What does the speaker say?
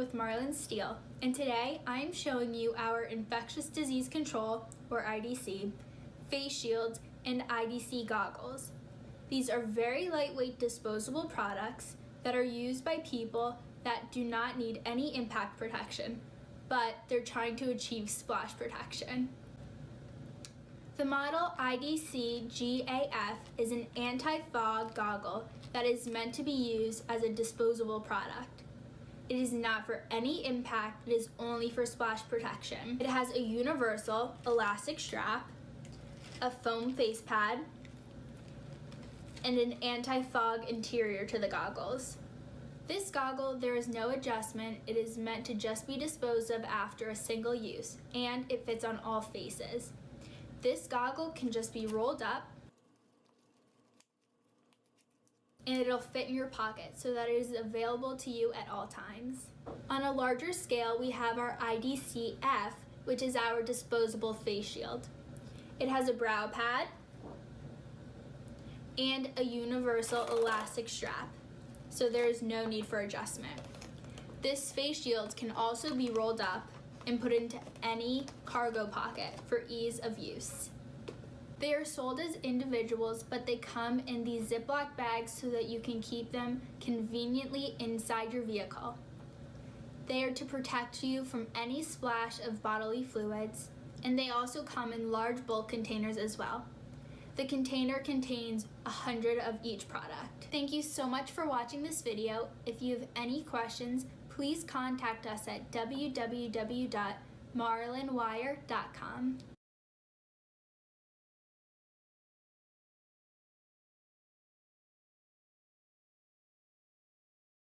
with Marlin Steel, and today I am showing you our Infectious Disease Control, or IDC, face shields and IDC goggles. These are very lightweight disposable products that are used by people that do not need any impact protection, but they're trying to achieve splash protection. The model IDC GAF is an anti-fog goggle that is meant to be used as a disposable product. It is not for any impact, it is only for splash protection. It has a universal elastic strap, a foam face pad, and an anti-fog interior to the goggles. This goggle, there is no adjustment. It is meant to just be disposed of after a single use, and it fits on all faces. This goggle can just be rolled up and it'll fit in your pocket so that it is available to you at all times. On a larger scale, we have our IDC F, which is our disposable face shield. It has a brow pad and a universal elastic strap, so there is no need for adjustment. This face shield can also be rolled up and put into any cargo pocket for ease of use. They are sold as individuals, but they come in these Ziploc bags so that you can keep them conveniently inside your vehicle. They are to protect you from any splash of bodily fluids, and they also come in large bulk containers as well. The container contains 100 of each product. Thank you so much for watching this video. If you have any questions, please contact us at www.marlinwire.com.